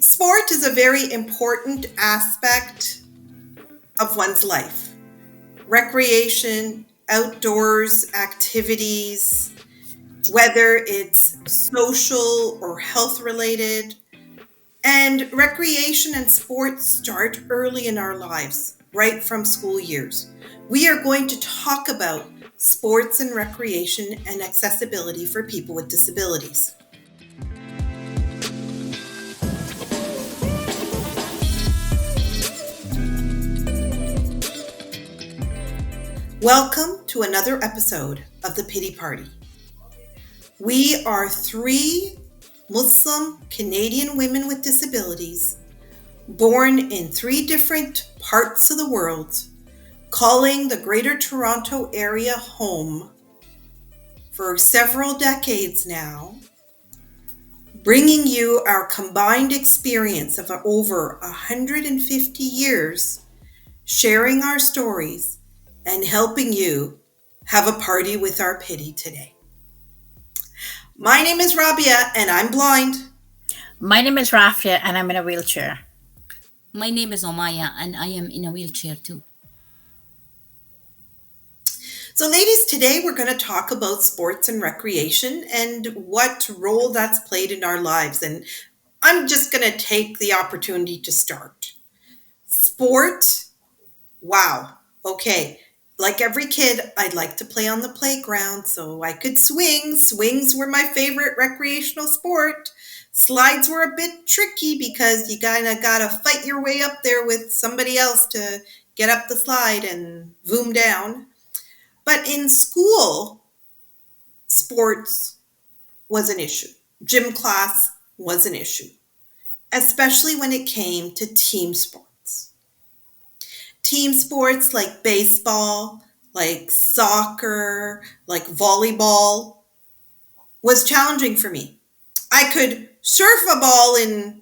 Sport is a very important aspect of one's life. Recreation, outdoors activities, whether it's social or health related. And recreation and sports start early in our lives, right from school years. We are going to talk about sports and recreation and accessibility for people with disabilities. Welcome to another episode of The Pity Party. We are three Muslim Canadian women with disabilities, born in three different parts of the world, calling the Greater Toronto area home for several decades now, bringing you our combined experience of over 150 years, sharing our stories, and helping you have a party with our pity today. My name is Rabia and I'm blind. My name is Rafia and I'm in a wheelchair. My name is Omaya and I am in a wheelchair too. So ladies, today we're going to talk about sports and recreation and what role that's played in our lives. And I'm just going to take the opportunity to start. Sport, wow. Okay. Like every kid, I'd like to play on the playground so I could swing. Swings were my favorite recreational sport. Slides were a bit tricky because you kind of got to fight your way up there with somebody else to get up the slide and boom down. But in school, sports was an issue. Gym class was an issue, especially when it came to team sports. Team sports like baseball, like soccer, like volleyball was challenging for me. I could surf a ball in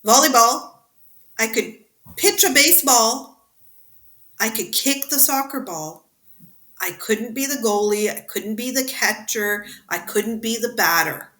volleyball. I could pitch a baseball. I could kick the soccer ball. I couldn't be the goalie. I couldn't be the catcher. I couldn't be the batter.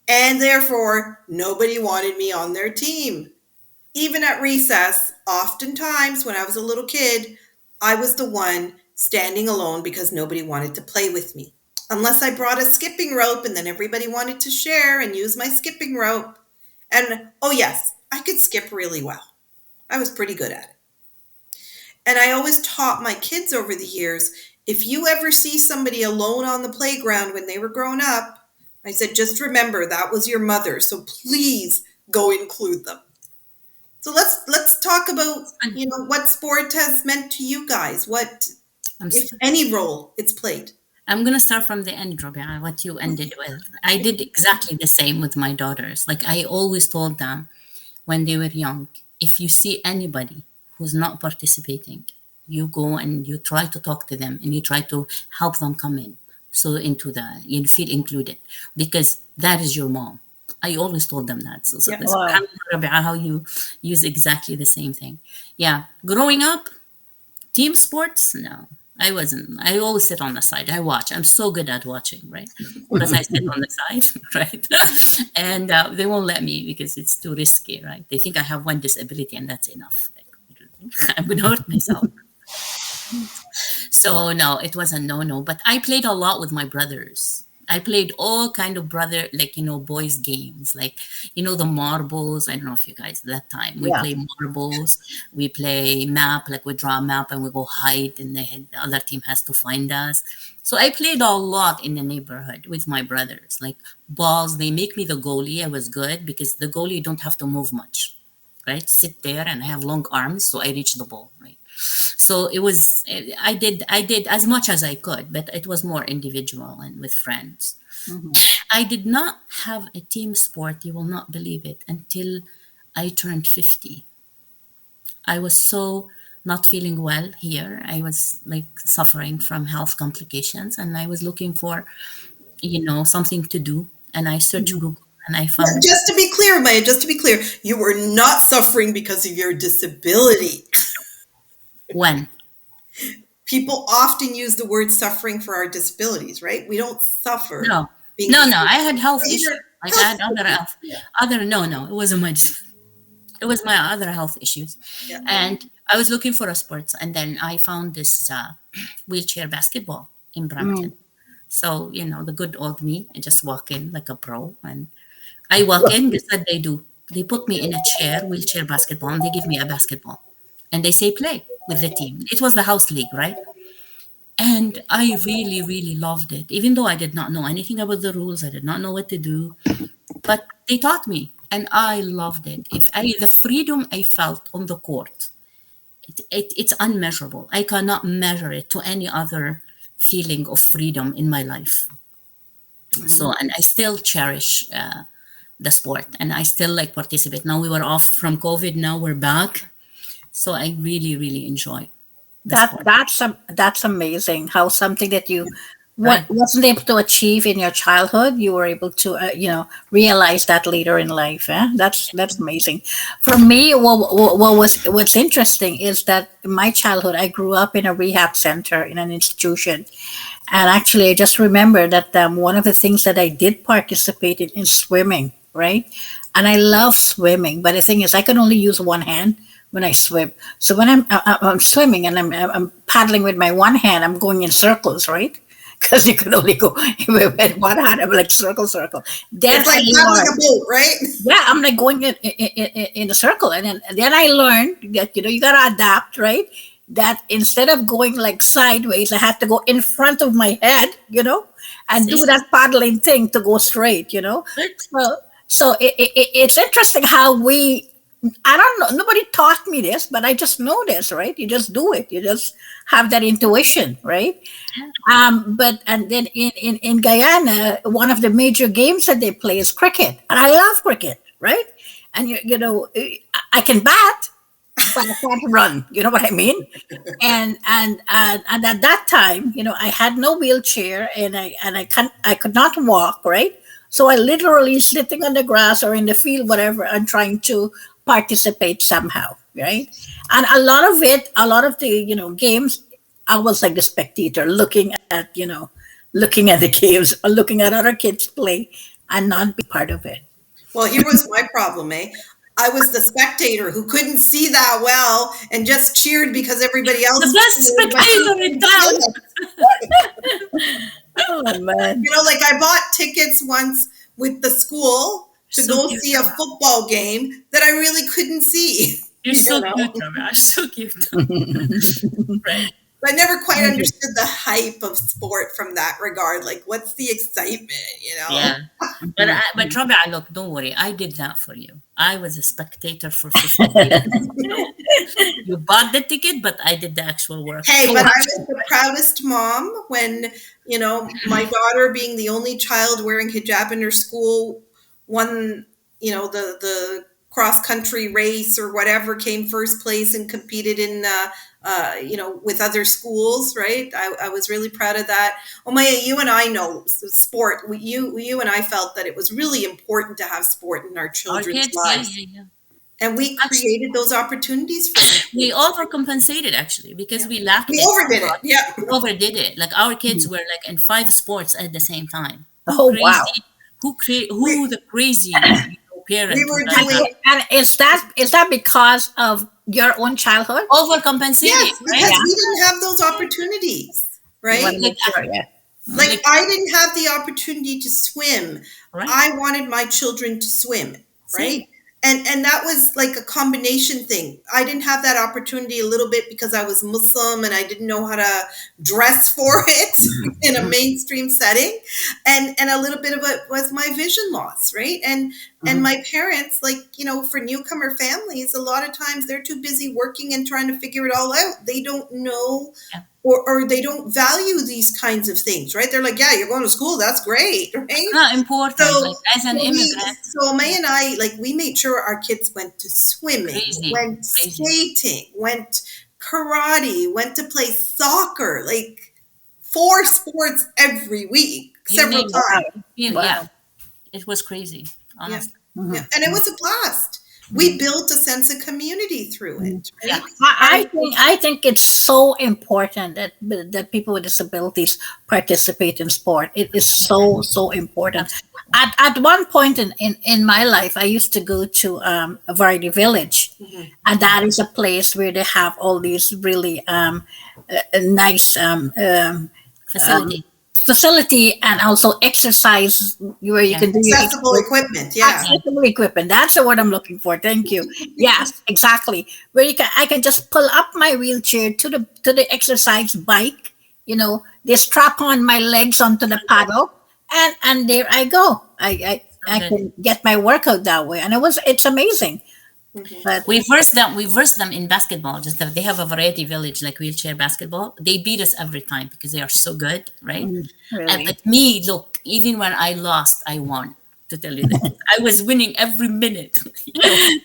And therefore, nobody wanted me on their team. Even at recess, oftentimes when I was a little kid, I was the one standing alone because nobody wanted to play with me. Unless I brought a skipping rope and then everybody wanted to share and use my skipping rope. And oh yes, I could skip really well. I was pretty good at it. And I always taught my kids over the years, if you ever see somebody alone on the playground when they were growing up, I said, just remember that was your mother. So please go include them. So let's talk about, what sport has meant to you guys. What, if any role it's played. I'm going to start from the end, Rabia, what you ended with. I did exactly the same with my daughters. Like I always told them when they were young, if you see anybody who's not participating, you go and you try to talk to them and you try to help them come in. So you feel included because that is your mom. I always told them that. So Yeah. that's Wow. Rabia, how you use exactly the same thing. Yeah. Growing up, team sports, no. I wasn't. I always sit on the side. I watch. I'm so good at watching, right? Because I sit on the side, right? And they won't let me because it's too risky, right? They think I have one disability and that's enough. Like, I'm going to hurt myself. So no, it was a no. But I played a lot with my brothers. I played all kind of brother, boys games, like, the marbles. I don't know if you guys, that time, we Yeah. play marbles, we play map, like we draw a map and we go hide and the other team has to find us. So I played a lot in the neighborhood with my brothers, like balls. They make me the goalie. I was good because the goalie don't have to move much, right? Sit there and I have long arms, so I reach the ball, right? So it was, I did as much as I could, but it was more individual and with friends. Mhm. I did not have a team sport, you will not believe it, until I turned 50. I was so not feeling well here. I was like suffering from health complications and I was looking for, something to do. And I searched Google and I found Just to be clear, Maya, you were not suffering because of your disability. when. People often use the word suffering for our disabilities, right? We don't suffer No, being no, disabled. I had health issues. Like I Health had other issues. health, Yeah. other no, no, it wasn't my it was my other health issues, Yeah. and I was looking for a sports, and then I found this wheelchair basketball in Mm. Brampton. So the good old me, I just walk in like a pro, and I walk in. Guess what they do? They put me in a chair, wheelchair basketball, and they give me a basketball, and they say play with the team. It was the house league, right? And I really, really loved it, even though I did not know anything about the rules. I did not know what to do, but they taught me, and I loved it. If I the freedom I felt on the court, it's unmeasurable. I cannot measure it to any other feeling of freedom in my life. Mhm. So, and I still cherish the sport, and I still like participate. Now we were off from COVID. Now we're back, so I really, really enjoy the sport. That's amazing. How something that you what Right? wasn't able to achieve in your childhood, you were able to realize that later in life. Eh? That's amazing. For me, what's interesting is that in my childhood, I grew up in a rehab center in an institution, and actually, I just remember that one of the things that I did participate in is swimming, right? And I love swimming, but the thing is, I can only use one hand when I swim. So when I'm swimming and I'm paddling with my one hand, I'm going in circles, right? Because you can only go with one hand. I'm like circle, circle. Then It's I like paddling learned, a boat, right? yeah, I'm like going in a circle, and then I learned that you gotta adapt, right? That instead of going like sideways, I had to go in front of my head, and do See, that paddling thing to go straight. good. So it's interesting how I don't know, nobody taught me this, but I just know this, right? You just do it. You just have that intuition, right? Yeah. But and then in Guyana, one of the major games that they play is cricket, and I love cricket, right? And I can bat, but I can't run. You know what I mean? And at that time, I had no wheelchair, and I could not walk, right? So I literally sitting on the grass or in the field, whatever, and trying to participate somehow, right? And a lot of the games, I was like the spectator, looking at the games or looking at other kids play, and not be part of it. Well, here was my problem, eh? I was the spectator who couldn't see that well and just cheered because everybody The else best cheered, but spectator in couldn't see town. it. Oh man. Like I bought tickets once with the school to So go cute, see a Robert. football game that I really couldn't see, You're you so cute, know. Robert. So cute. Right. I never quite understood the hype of sport from that regard. Like, what's the excitement? Yeah. But Robert, look, don't worry. I did that for you. I was a spectator for 50 years. You bought the ticket, but I did the actual work Hey, to but I watch was it. the proudest mom when, my daughter being the only child wearing hijab in her school won, the cross country race or whatever, came first place and competed in, with other schools, right? I was really proud of that. Oh, Maya, you and I know sport. You and I felt that it was really important to have sport in our Our children's kids, yeah, lives. yeah, yeah. And we Actually, created those opportunities for our we kids. overcompensated actually because Yeah. we lacked We it overdid it. abroad. Yeah. We overdid it. Like our kids were like in five sports at the same time. Who Oh wow. crazy? Who We, the crazy we parent who were does And, that? doing, and is that because of your own childhood? Overcompensating, yes, right? because we didn't have those opportunities, You want right? to Like make sure, yeah. Like like I didn't have the opportunity to swim. right? I wanted my children to swim, right? Same. And that was like a combination thing. I didn't have that opportunity a little bit because I was Muslim and I didn't know how to dress for it in a mainstream setting. And a little bit of it was my vision loss, right? And Mhm. my parents, like, for newcomer families, a lot of times they're too busy working and trying to figure it all out. They don't know Yeah. or they don't value these kinds of things, right? They're like, yeah, you're going to school, that's great, It's right? not important. Like So, as an immigrant, so May yeah, and I, like, we made sure our kids went to swimming, crazy, went crazy. skating, went karate, went to play soccer, like four sports every week, You several name it. Wow. times. Yeah, Wow. it was crazy, Yeah, honestly. yeah, Mhm. and it was a blast. We built a sense of community through it, Yeah, right? And I think it's so important that people with disabilities participate in sport. It is so important. absolutely. At one point in my life, I used to go to Vardy Village, mhm, and that is a place where they have all these really nice Facility. facility and also exercise where you Yeah, can do your accessible exercise. equipment, yeah. yeah. Accessible equipment. That's the word I'm looking for. Thank you. Yes, exactly. Where I can just pull up my wheelchair to the exercise bike. They strap on my legs onto the paddle, and there I go. So I good. can get my workout that way, and it's amazing. Mhm. But We versed them in basketball. Just that they have a variety village like wheelchair basketball. They beat us every time because they are so good, right? really, But me, look, even when I lost, I won. To tell you the truth, I was winning every minute.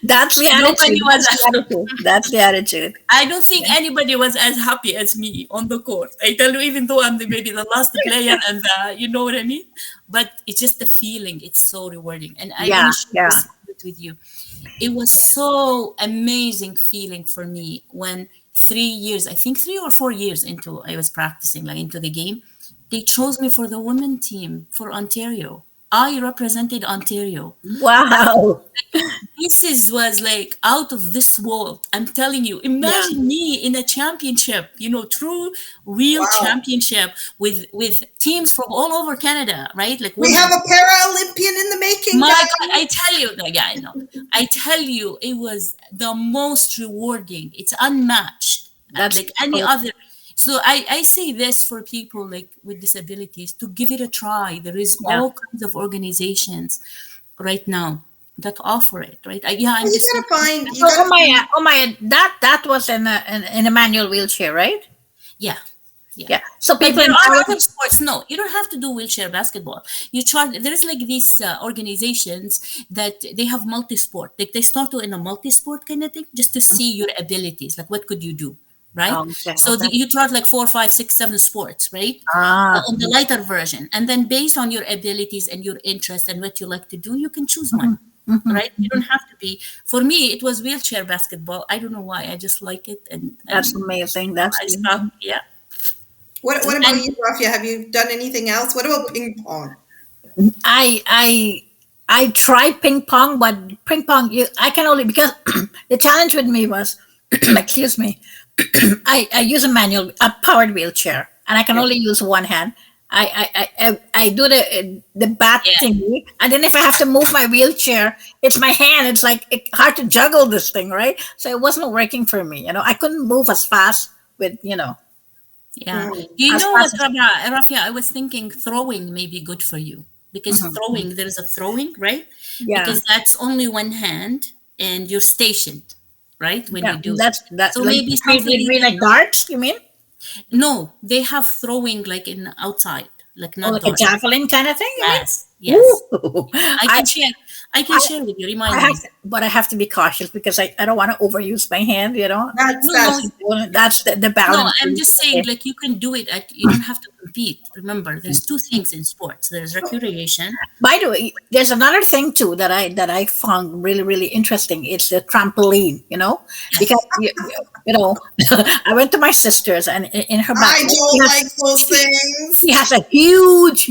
that's the Nobody attitude. was. That's the attitude. That's the attitude. I don't think anybody was as happy as me on the court. I tell you, even though I'm maybe the last player, and you know what I mean. But it's just the feeling. It's so rewarding, and I want Yeah, to share yeah, this moment with you. It was so amazing feeling for me when 3 years, I think 3 or 4 years into I was practicing like into the game, they chose me for the women team for Ontario. I represented Ontario. wow, This was like out of this world. I'm telling you, yeah, imagine me in a championship, true real Wow. championship with teams from all over Canada, right? Like We have women. a Paralympian in the making, My God, I guys. tell you, yeah, I know. I tell you, it was the most rewarding. It's unmatched, that's like any other. So I say this for people like with disabilities to give it a try. There is yeah. all kinds of organizations right now that offer it, right? Yeah, I'm Well, just thinking, you gotta find, Oh my, that was in a manual wheelchair, right? yeah, yeah. Yeah. So But people there in are power. other sports. No, you don't have to do wheelchair basketball. You try. There's like these organizations that they have multi-sport. Like they start you in a multi-sport kind of thing, just to see your abilities. Like what could you do, right? Okay, So okay. you try like 4, 5, 6, 7 sports, right? Ah, On the lighter version, and then based on your abilities and your interest and what you like to do, you can choose one. Right? You don't have to be. For me, it was wheelchair basketball. I don't know why. I just like it, and that's amazing. I stopped. Yeah. what about And you, Rafia? Have you done anything else? What about ping pong? I I I tried ping pong, but ping pong I can only because the challenge with me was excuse me. I use a powered wheelchair, and I can Yeah. only use one hand. I do the bat yeah, thingy, and then if I have to move my wheelchair, it's my hand. It's like hard to juggle this thing, right? So it wasn't working for me. I couldn't move as fast with yeah. Mm. You as know what, fast as Rafia? I was thinking throwing may be good for you because mhm. throwing, there is a throwing, right? Yeah, Because that's only one hand and you're stationed, right? When yeah. you do it. That's that. So Like maybe something even, like darts. You mean? no, they have throwing like in outside, like Or not like a dark. javelin kind of thing? You mean? Yes, yes. Ooh. I I can share. I can I share with you. I Remind have me. to, but I have to be cautious because I don't want to overuse my hand. That's No, no, that's That's the no, balance. I'm just saying, Okay. like, you can do it you don't have to compete. Remember, there's two things in sports. There's recreation. By the way, there's another thing too that I found really interesting. It's the trampoline. Because Yes. I went to my sister's and in her I backyard don't like those things. she has a huge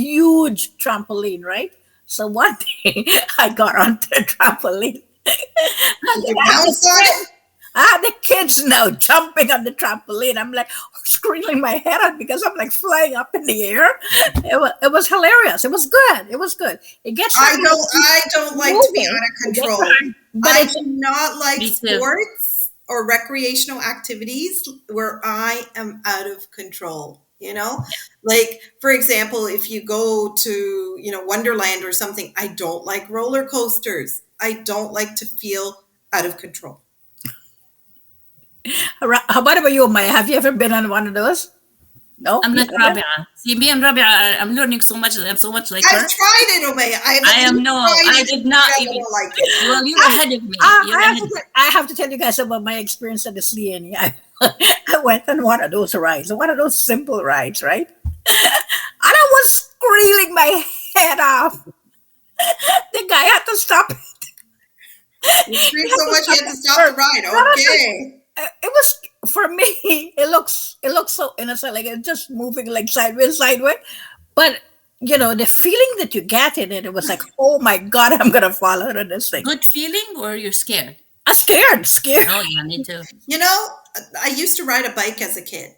trampoline, right? So one day I got onto the trampoline and Did then you I had the bounce on kids, it? the kids now jumping on the trampoline. I'm like screaming my head out because I'm like flying up in the air. It was hilarious. It was good. It was good. It gets your heart I don't like to be moving. out of It gets your control. heart, but I it's do not like Me too. sports or recreational activities where I am out of control, Like, for example, if you go to, Wonderland or something, I don't like roller coasters. I don't like to feel out of control. how about you, Maya? Have you ever been on one of those? No, I'm you like haven't. Rabia. See, me and Rabia, I'm learning so much. I'm so much like I've her. tried it, Omaya. I have I at am least no, tried I it, did and not I even. don't like it. Well, you're I, ahead of me. You're ahead. I have to tell you guys about my experience at the Sleeny. I went on one of those rides, one of those simple rides, right? And I was screaming my head off. The guy had to stop. You screamed so to much you stop had to at stop the first. ride. I was like, Okay. it was for me. It looks so innocent, like it's just moving like sideways, sideways. But the feeling that you get in it, it was like, oh my god, I'm gonna fall out of this thing. Good feeling or you're scared? I'm scared, scared. Oh yeah, me too. You know, I used to ride a bike as a kid.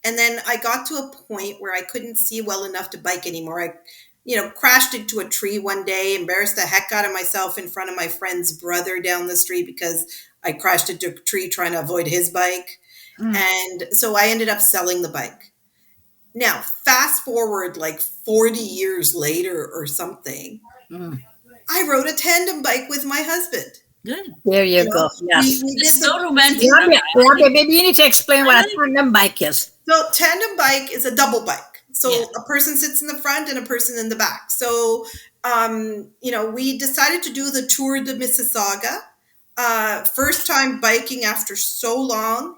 And then I got to a point where I couldn't see well enough to bike anymore. Crashed into a tree one day, embarrassed the heck out of myself in front of my friend's brother down the street because I crashed into a tree trying to avoid his bike. Mm, And so I ended up selling the bike. Now, fast forward like 40 years later or something, mm. I rode a tandem bike with my husband. Good. There you You know, go. we, Yes. we It's did so the romantic, we, Rabbi. Rabia, I like Rabia, it. maybe you need to explain I what a like it. tandem bike is. So tandem bike is a double bike. Yeah. So a person sits in the front and a person in the back. So we decided to do the Tour de Mississauga. First time biking after so long.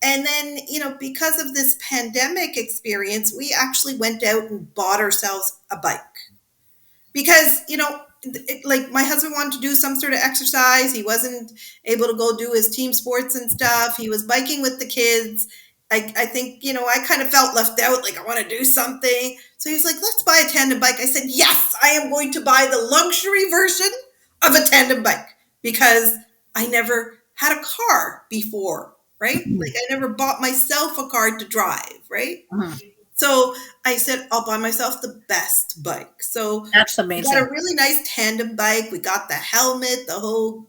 And then, because of this pandemic experience, we actually went out and bought ourselves a bike because like my husband wanted to do some sort of exercise. He wasn't able to go do his team sports and stuff. He was biking with the kids. I think I kind of felt left out, like I want to do something. So he was like, let's buy a tandem bike. I said, yes, I am going to buy the luxury version of a tandem bike because I never had a car before, right? Like I never bought myself a car to drive, right? Mhm. So I said, I'll buy myself the best bike. So That's we got a amazing. really nice tandem bike. We got the helmet, the whole,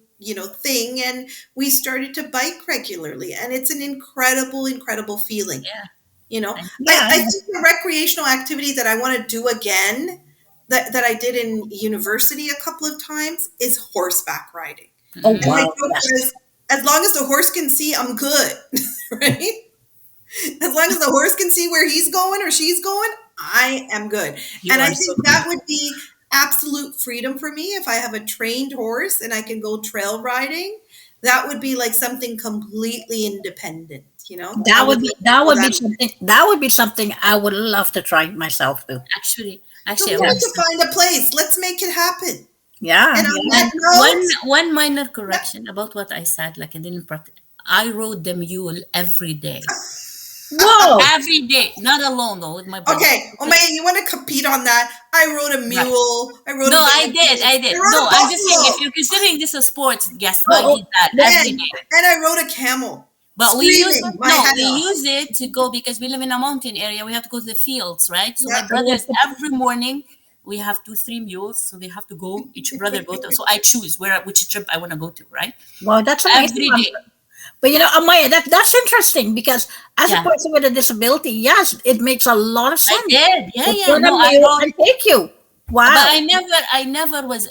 thing. And we started to bike regularly. And it's an incredible, incredible feeling. Yeah. You know, And I, Yeah. I think the recreational activity that I want to do again that I did in university a couple of times is horseback riding. Oh And my mm, wow. joke Yes. is, as long as the horse can see, I'm good. Right? As long as the horse can see where he's going or she's going, I am good. you And I are so think that good. would be absolute freedom for me if I have a trained horse and I can go trail riding. That would be like something completely independent, I That would would be love to that go would that be way. something that would be something I would love to try myself too. Actually, So I we need want to Yes. to. find a place. Let's make it happen. Yeah. And on Yeah. that And note, one minor yeah. correction about what I said, like I didn't practice. I rode the mule every day. Whoa. Every day, not alone though, with my brother. Okay, Omaya, you want to compete on that? I rode a Right. mule. I rode No, a I did. donkey. I I did. rode No, a I'm just saying, if buffalo. you're considering this a sport, yes, I Oh, did that every And day. and I rode a camel, But we use screaming it, my no, head we off. use it to go because we live in a mountain area. We have to go to the fields, right? So my Yeah. brothers, every morning, we have two, three mules. So they have to go, each brother go to. So I choose which trip I want to go to, right? wow, that's amazing. Every day. But Amaya, that's interesting because as a Yeah, person with a disability, yes, it makes a lot of I sense. did. Yeah, To yeah. put a No, I mule rode, and take you. but Wow. I never was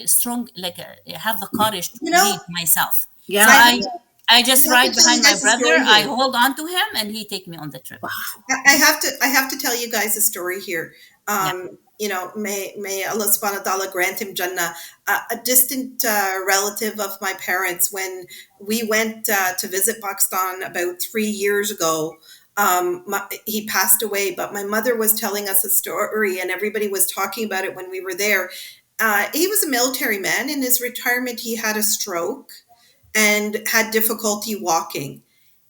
strong, like have the courage to You know, lead myself. So I Yeah. have I just I have to ride tell you behind my guys a brother. story I here. hold on to him, and he take me on the trip. I have to tell you guys a story here. Yeah, May Allah subhanahu wa ta'ala grant him Jannah. A distant relative of my parents, when we went to visit Pakistan about 3 years ago, he passed away, but my mother was telling us a story and everybody was talking about it when we were there. He was a military man. In his retirement, he had a stroke and had difficulty walking.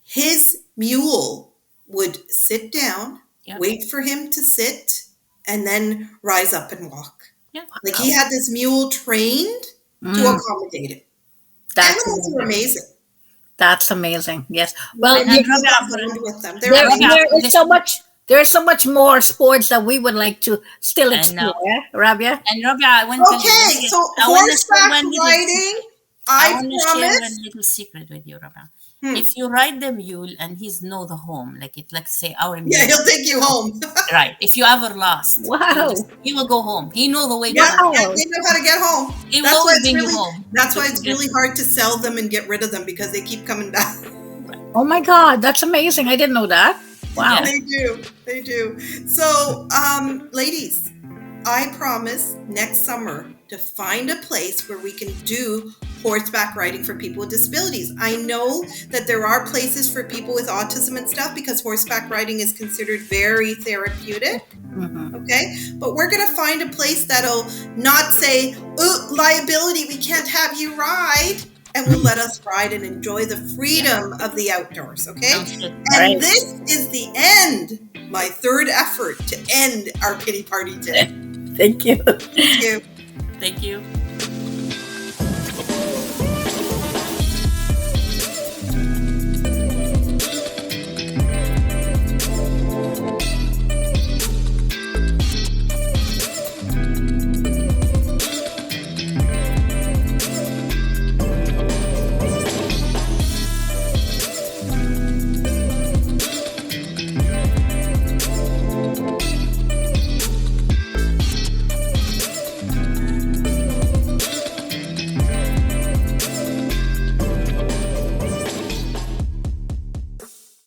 His mule would sit down, yeah, wait for him to sit, and then rise up and walk. yeah. Like he had this mule trained to Mm, accommodate him. that's Animals are amazing. amazing. That's amazing. Yes. And Well, if you And can Rabia, bond with them, they're there Rabia, amazing. there is so listen, much there are so much more sports that we would like to still I know. explore, Rabia. And Rabia, I want to tell you one Okay, thing. so I want to share horseback one little riding, secret. I I want to share one promise. little secret with you, Rabia. Hmm. If you ride the mule and he's know the home, like it, like say our Yeah, mule, he'll take you home. right? If you ever lost, Wow. he will go home. He know the way Yeah, to go home. yeah, Wow. they know how to get home. He will That's why always it's bring you really home. that's why Don't it's forget really that. hard to sell them and get rid of them because they keep coming back. Right. Oh my God, that's amazing. I didn't know that. Wow. Yeah. They do. They do. So, ladies, I promise next summer to find a place where we can do horseback riding for people with disabilities. I know that there are places for people with autism and stuff because horseback riding is considered very therapeutic. Mhm. Okay, but we're going to find a place that'll not say, "Ooh, liability, we can't have you ride," and will let us ride and enjoy the Yeah, freedom of the outdoors. Okay, sounds good. All and right. this is the end, my third effort to end our pity party today. Thank you. Thank you. Thank you.